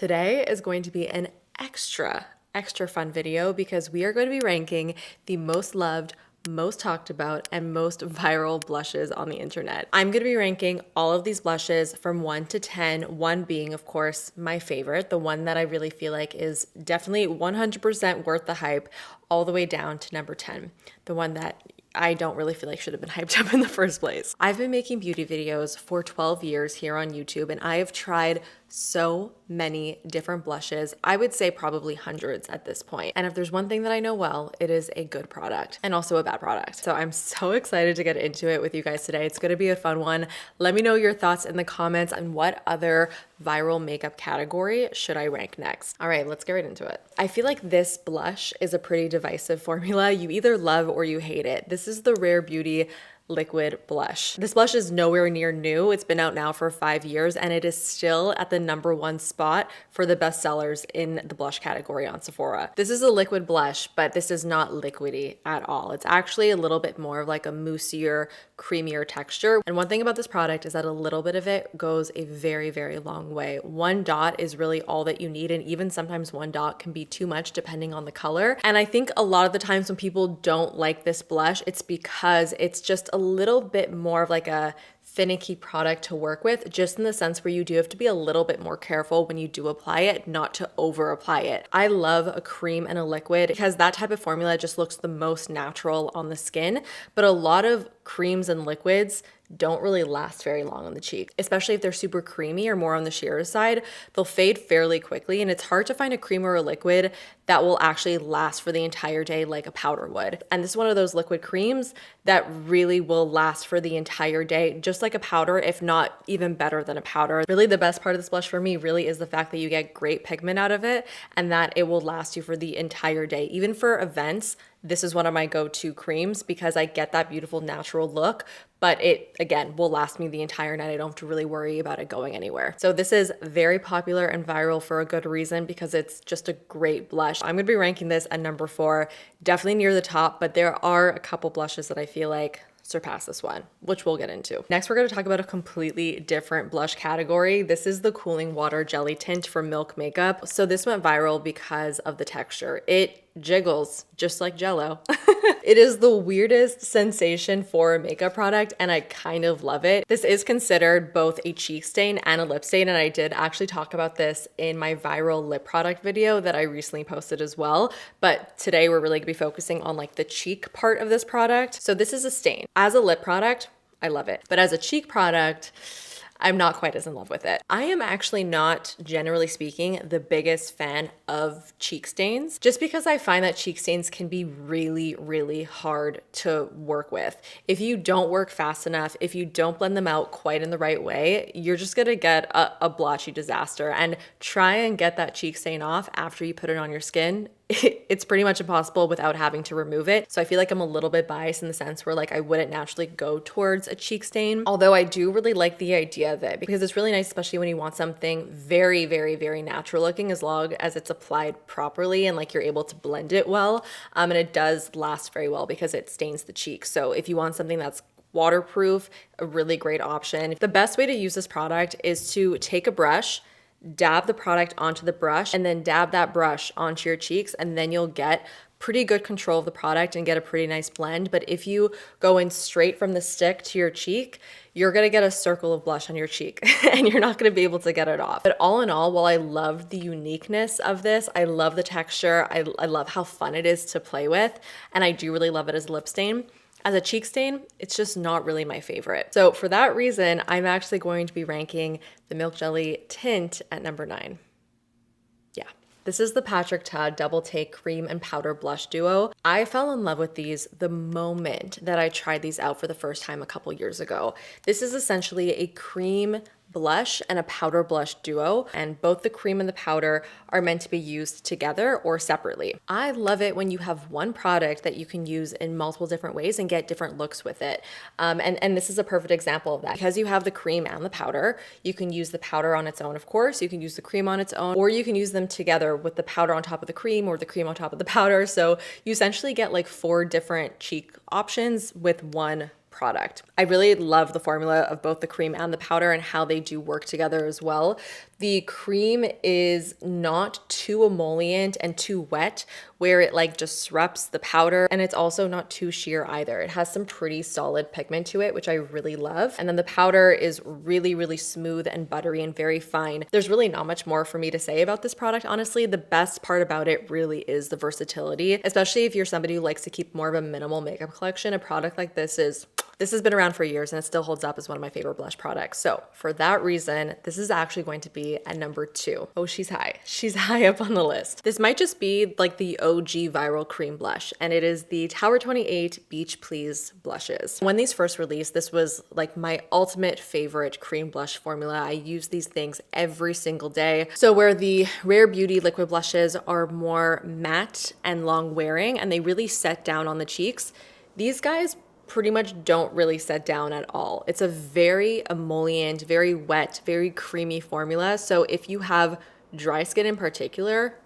Today is going to be an extra fun video because we are going to be ranking the most loved, most talked about, and most viral blushes on the internet. I'm going to be ranking all of these blushes from 1 to 10, 1 being, of course, my favorite, the one that I really feel like is definitely 100% worth the hype, all the way down to number 10, the one that I don't really feel like should have been hyped up in the first place. I've been making beauty videos for 12 years here on YouTube, and I have tried so many different blushes. I would say probably hundreds at this point. And if there's one thing that I know well, it is a good product and also a bad product. So I'm so excited to get into it with you guys today. It's gonna be a fun one. Let me know your thoughts in the comments on what other viral makeup category should I rank next. All right, let's get right into it. I feel like this blush is a pretty divisive formula. You either love or you hate it. This is the Rare Beauty liquid blush. This blush is nowhere near new. It's been out now for 5 years and it is still at the #1 spot for the best sellers in the blush category on Sephora. This is a liquid blush, but this is not liquidy at all. It's actually a little bit more of like a moussier, creamier texture. And one thing about this product is that a little bit of it goes a very, very long way. 1 dot is really all that you need, and even sometimes 1 dot can be too much depending on the color. And I think a lot of the times when people don't like this blush, it's because it's just a little bit more of like a finicky product to work with, just in the sense where you do have to be a little bit more careful when you do apply it, not to over apply it. I love a cream and a liquid because that type of formula just looks the most natural on the skin, but a lot of creams and liquids don't really last very long on the cheek, especially if they're super creamy or more on the sheer side. They'll fade fairly quickly, and it's hard to find a cream or a liquid that will actually last for the entire day like a powder would. And this is one of those liquid creams that really will last for the entire day, just like a powder, if not even better than a powder. Really, the best part of this blush for me really is the fact that you get great pigment out of it and that it will last you for the entire day. Even for events, this is one of my go-to creams because I get that beautiful natural look, but it, again, will last me the entire night. I don't have to really worry about it going anywhere. So this is very popular and viral for a good reason because it's just a great blush. I'm gonna be ranking this at number 4, definitely near the top, but there are a couple blushes that I feel like surpass this one, which we'll get into. Next, we're going to talk about a completely different blush category. This is the Cooling Water Jelly Tint from Milk Makeup. So this went viral because of the texture. It jiggles just like Jello. It is the weirdest sensation for a makeup product, and I kind of love it. This is considered both a cheek stain and a lip stain, and I did actually talk about this in my viral lip product video that I recently posted as well. But today we're really gonna be focusing on like the cheek part of this product. So this is a stain. As a lip product, I love it. But as a cheek product, I'm not quite as in love with it. I am actually not, generally speaking, the biggest fan of cheek stains, just because I find that cheek stains can be really, really hard to work with. If you don't work fast enough, if you don't blend them out quite in the right way, you're just gonna get a blotchy disaster. And try and get that cheek stain off after you put it on your skin. It's pretty much impossible without having to remove it. So I feel like I'm a little bit biased in the sense where like I wouldn't naturally go towards a cheek stain. Although I do really like the idea of it because it's really nice, especially when you want something very, very, very natural looking, as long as it's applied properly and like you're able to blend it well. And it does last very well because it stains the cheek. So if you want something that's waterproof, a really great option. The best way to use this product is to take a brush, dab the product onto the brush, and then dab that brush onto your cheeks, and then you'll get pretty good control of the product and get a pretty nice blend. But if you go in straight from the stick to your cheek, you're gonna get a circle of blush on your cheek and you're not gonna be able to get it off. But all in all, while I love the uniqueness of this, I love the texture, I love how fun it is to play with, and I do really love it as a lip stain. As a cheek stain, it's just not really my favorite. So for that reason, I'm actually going to be ranking the Milk Jelly Tint at number 9. Yeah. This is the Patrick Ta Double Take Cream and Powder Blush Duo. I fell in love with these the moment that I tried these out for the first time a couple years ago. This is essentially a cream blush and a powder blush duo, and both the cream and the powder are meant to be used together or separately. I love it when you have one product that you can use in multiple different ways and get different looks with it. And this is a perfect example of that. Because you have the cream and the powder, you can use the powder on its own, of course, you can use the cream on its own, or you can use them together with the powder on top of the cream or the cream on top of the powder. So you essentially get like 4 different cheek options with one product. I really love the formula of both the cream and the powder and how they do work together as well. The cream is not too emollient and too wet where it like disrupts the powder, and it's also not too sheer either. It has some pretty solid pigment to it, which I really love. And then the powder is really, really smooth and buttery and very fine. There's really not much more for me to say about this product, honestly. The best part about it really is the versatility, especially if you're somebody who likes to keep more of a minimal makeup collection. A product like this has been around for years and it still holds up as one of my favorite blush products. So for that reason, this is actually going to be at number 2. Oh, she's high. She's high up on the list. This might just be like the OG viral cream blush, and it is the Tower 28 Beach Please blushes. When these first released, this was like my ultimate favorite cream blush formula. I use these things every single day. So where the Rare Beauty liquid blushes are more matte and long wearing and they really set down on the cheeks, these guys pretty much don't really set down at all. It's a very emollient, very wet, very creamy formula. So if you have dry skin in particular,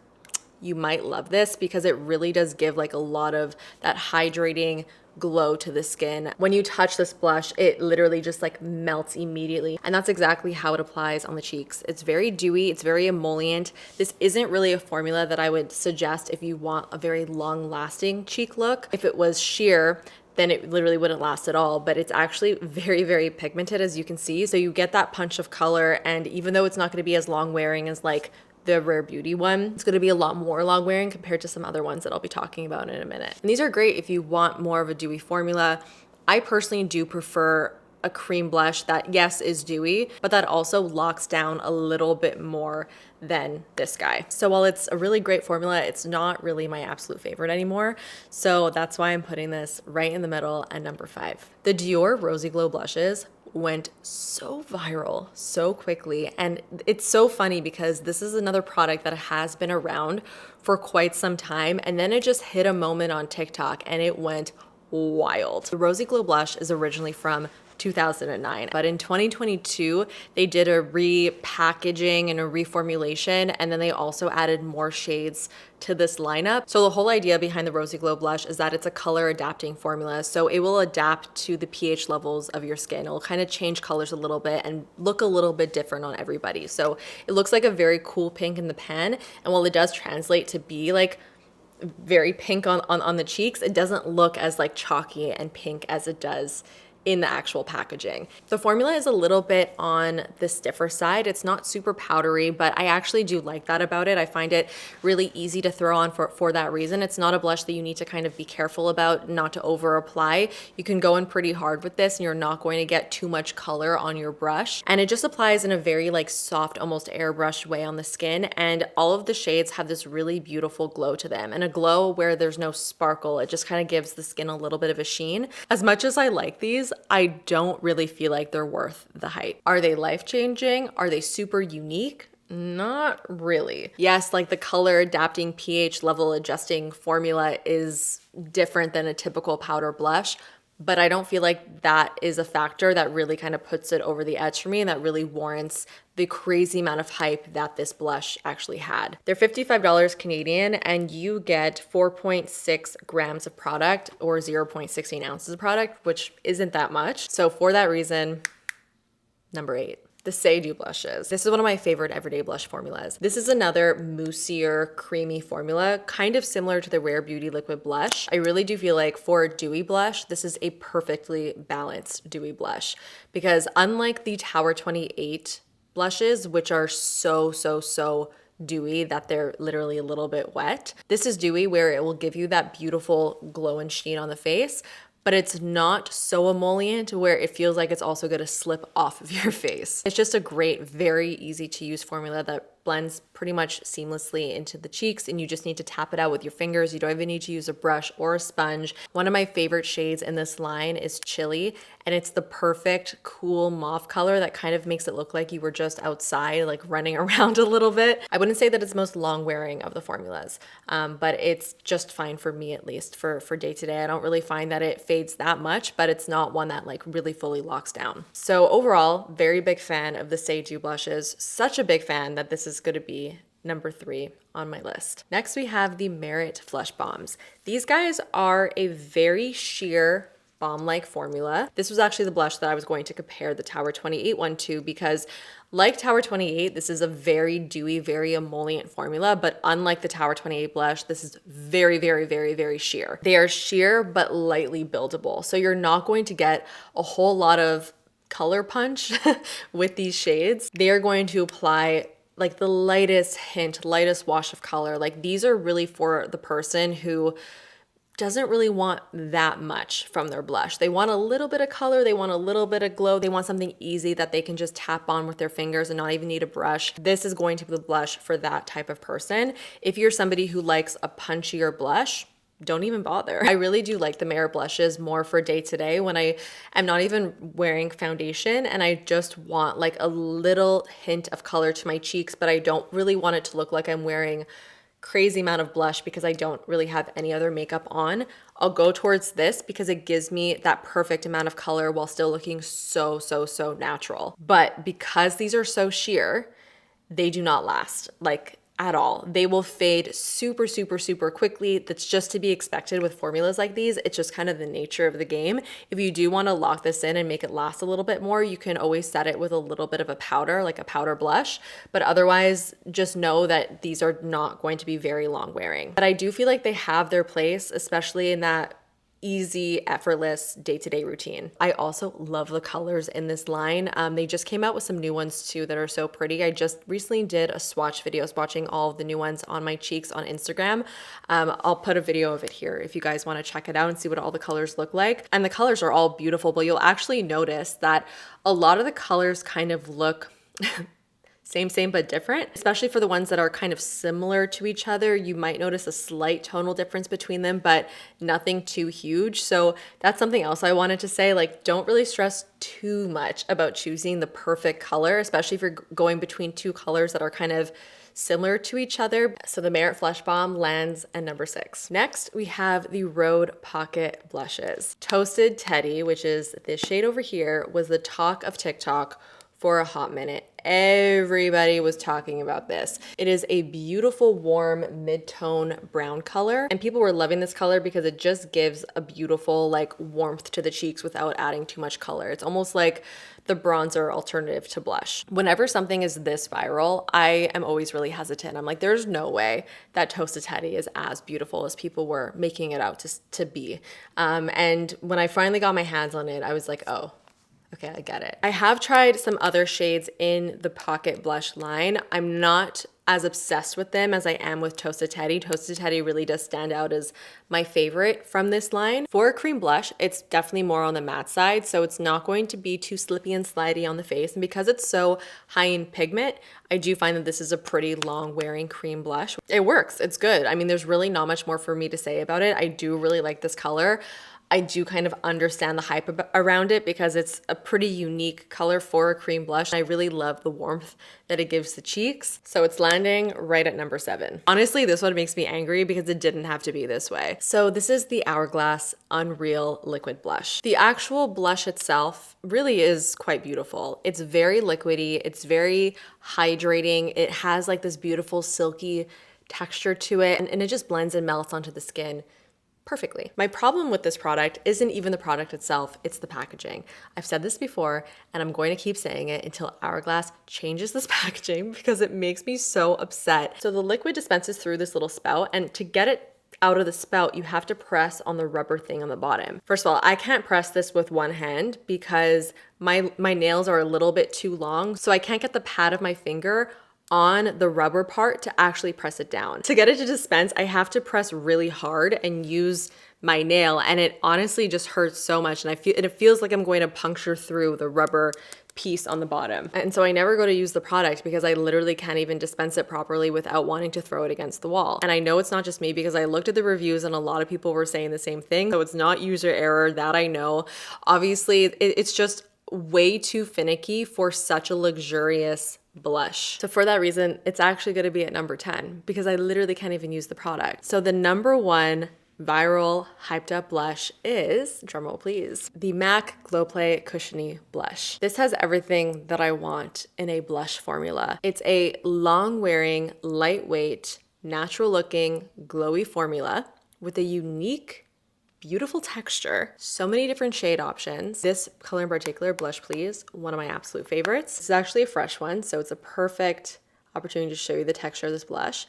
you might love this because it really does give like a lot of that hydrating glow to the skin. When you touch this blush, it literally just like melts immediately. And that's exactly how it applies on the cheeks. It's very dewy, it's very emollient. This isn't really a formula that I would suggest if you want a very long lasting cheek look. If it was sheer, then it literally wouldn't last at all, but it's actually very, very pigmented, as you can see. So you get that punch of color, and even though it's not gonna be as long wearing as like the Rare Beauty one, it's gonna be a lot more long wearing compared to some other ones that I'll be talking about in a minute. And these are great if you want more of a dewy formula. I personally do prefer a cream blush that, yes, is dewy, but that also locks down a little bit more than this guy. So while it's a really great formula, it's not really my absolute favorite anymore. So that's why I'm putting this right in the middle at number 5. The Dior Rosy Glow blushes went so viral so quickly, and it's so funny because this is another product that has been around for quite some time, and then it just hit a moment on TikTok and it went wild. The Rosy Glow blush is originally from 2009, but in 2022 they did a repackaging and a reformulation, and then they also added more shades to this lineup. So the whole idea behind the Rosy Glow blush is that it's a color adapting formula, so it will adapt to the pH levels of your skin. It'll kind of change colors a little bit and look a little bit different on everybody. So it looks like a very cool pink in the pen, and while it does translate to be like very pink on the cheeks, it doesn't look as like chalky and pink as it does in the actual packaging. The formula is a little bit on the stiffer side. It's not super powdery, but I actually do like that about it. I find it really easy to throw on for that reason. It's not a blush that you need to kind of be careful about not to over apply. You can go in pretty hard with this and you're not going to get too much color on your brush. And it just applies in a very like soft, almost airbrushed way on the skin. And all of the shades have this really beautiful glow to them, and a glow where there's no sparkle. It just kind of gives the skin a little bit of a sheen. As much as I like these, I don't really feel like they're worth the hype. Are they life-changing? Are they super unique? Not really. Yes, like the color adapting pH level adjusting formula is different than a typical powder blush, but I don't feel like that is a factor that really kind of puts it over the edge for me and that really warrants the crazy amount of hype that this blush actually had. They're $55 Canadian, and you get 4.6 grams of product or 0.16 ounces of product, which isn't that much. So for that reason, number 8. The Say Do blushes. This is one of my favorite everyday blush formulas. This is another moussier, creamy formula, kind of similar to the Rare Beauty liquid blush. I really do feel like for a dewy blush, this is a perfectly balanced dewy blush, because unlike the Tower 28 blushes, which are so dewy that they're literally a little bit wet, this is dewy where it will give you that beautiful glow and sheen on the face, but it's not so emollient where it feels like it's also gonna slip off of your face. It's just a great, very easy to use formula that blends pretty much seamlessly into the cheeks, and you just need to tap it out with your fingers. You don't even need to use a brush or a sponge. One of my favorite shades in this line is Chili, and it's the perfect cool mauve color that kind of makes it look like you were just outside, like running around a little bit. I wouldn't say that it's most long wearing of the formulas, but it's just fine for me, at least for day to day. I don't really find that it fades that much, but it's not one that like really fully locks down. So overall, very big fan of the Say Do blushes. Such a big fan that this is going to be number 3 on my list. Next, we have the Merit Flush Bombs. These guys are a very sheer balm-like formula. This was actually the blush that I was going to compare the Tower 28 one to, because like Tower 28, this is a very dewy, very emollient formula, but unlike the Tower 28 blush, this is very, very, very, very sheer. They are sheer, but lightly buildable. So you're not going to get a whole lot of color punch with these shades. They are going to apply like the lightest hint, lightest wash of color. Like these are really for the person who doesn't really want that much from their blush. They want a little bit of color, they want a little bit of glow, they want something easy that they can just tap on with their fingers and not even need a brush. This is going to be the blush for that type of person. If you're somebody who likes a punchier blush, don't even bother. I really do like the Merit blushes more for day to day when I am not even wearing foundation and I just want like a little hint of color to my cheeks, but I don't really want it to look like I'm wearing crazy amount of blush because I don't really have any other makeup on. I'll go towards this because it gives me that perfect amount of color while still looking so, so, so natural. But because these are so sheer, they do not last like at all. They will fade super, super, super quickly. That's just to be expected with formulas like these. It's just kind of the nature of the game. If you do want to lock this in and make it last a little bit more, you can always set it with a little bit of a powder, like a powder blush. But otherwise, just know that these are not going to be very long wearing. But I do feel like they have their place, especially in that easy, effortless day-to-day routine. I also love the colors in this line. They just came out with some new ones too that are so pretty. I just recently did a swatch video swatching all of the new ones on my cheeks on Instagram. I'll put a video of it here if you guys want to check it out and see what all the colors look like. And the colors are all beautiful, but you'll actually notice that a lot of the colors kind of look same but different, especially for the ones that are kind of similar to each other. You might notice a slight tonal difference between them, but nothing too huge. So that's something else I wanted to say, like, don't really stress too much about choosing the perfect color, especially if you're going between two colors that are kind of similar to each other. So the Merit Flesh Balm lands at number 6. Next, we have the Rhode Pocket Blushes. Toasted Teddy, which is this shade over here, was the talk of TikTok for a hot minute. Everybody was talking about this. It is a beautiful, warm, mid-tone brown color, and people were loving this color because it just gives a beautiful like warmth to the cheeks without adding too much color. It's almost like the bronzer alternative to blush. Whenever something is this viral, I am always really hesitant. I'm like, there's no way that Toasted Teddy is as beautiful as people were making it out to be. And when I finally got my hands on it, I was like, oh, okay, I get it. I have tried some other shades in the Pocket Blush line. I'm not as obsessed with them as I am with Toasted Teddy. Toasted Teddy really does stand out as my favorite from this line. For a cream blush, it's definitely more on the matte side, so it's not going to be too slippy and slidey on the face. And because it's so high in pigment, I do find that this is a pretty long wearing cream blush. It works, it's good. I mean, there's really not much more for me to say about it. I do really like this color. I do kind of understand the hype around it because it's a pretty unique color for a cream blush. I really love the warmth that it gives the cheeks. So it's landing right at number 7. Honestly, this one makes me angry because it didn't have to be this way. So this is the Hourglass Unreal Liquid Blush. The actual blush itself really is quite beautiful. It's very liquidy. It's very hydrating. It has like this beautiful silky texture to it, and it just blends and melts onto the skin perfectly. My problem with this product isn't even the product itself, it's the packaging. I've said this before, and I'm going to keep saying it until Hourglass changes this packaging because it makes me so upset. So the liquid dispenses through this little spout, and to get it out of the spout, you have to press on the rubber thing on the bottom. First of all, I can't press this with one hand because my nails are a little bit too long, so I can't get the pad of my finger on the rubber part to actually press it down. To get it to dispense, I have to press really hard and use my nail, and it honestly just hurts so much, and it feels like I'm going to puncture through the rubber piece on the bottom. And so I never go to use the product because I literally can't even dispense it properly without wanting to throw it against the wall. And I know it's not just me because I looked at the reviews and a lot of people were saying the same thing. So it's not user error, that I know. Obviously, it's just way too finicky for such a luxurious blush. So for that reason, it's actually going to be at number 10 because I literally can't even use the product. So the number 1 viral hyped up blush is, drumroll please, the MAC Glow Play Cushiony Blush. This has everything that I want in a blush formula. It's a long wearing, lightweight, natural looking, glowy formula with a unique, beautiful texture, so many different shade options. This color in particular, Blush Please, one of my absolute favorites. This is actually a fresh one, so it's a perfect opportunity to show you the texture of this blush.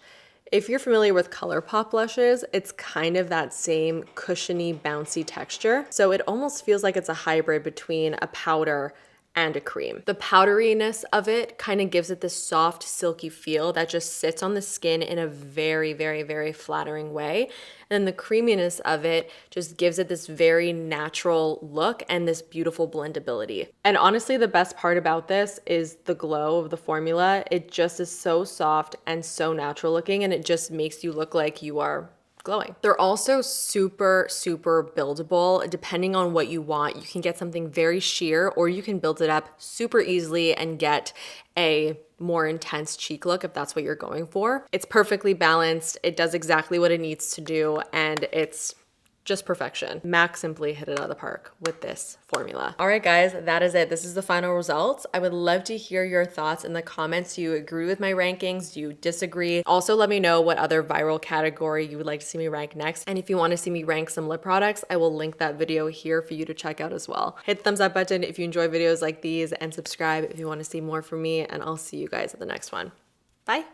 If you're familiar with ColourPop blushes, it's kind of that same cushiony, bouncy texture. So it almost feels like it's a hybrid between a powder and a cream. The powderiness of it kind of gives it this soft, silky feel that just sits on the skin in a very, very, very flattering way. And the creaminess of it just gives it this very natural look and this beautiful blendability. And honestly, the best part about this is the glow of the formula. It just is so soft and so natural looking, and it just makes you look like you are glowing. They're also super, super buildable. Depending on what you want, you can get something very sheer, or you can build it up super easily and get a more intense cheek look if that's what you're going for. It's perfectly balanced. It does exactly what it needs to do, and it's just perfection. MAC simply hit it out of the park with this formula. All right, guys, that is it. This is the final results. I would love to hear your thoughts in the comments. Do you agree with my rankings? Do you disagree? Also, let me know what other viral category you would like to see me rank next. And if you want to see me rank some lip products, I will link that video here for you to check out as well. Hit the thumbs up button if you enjoy videos like these, and subscribe if you want to see more from me, and I'll see you guys at the next one. Bye.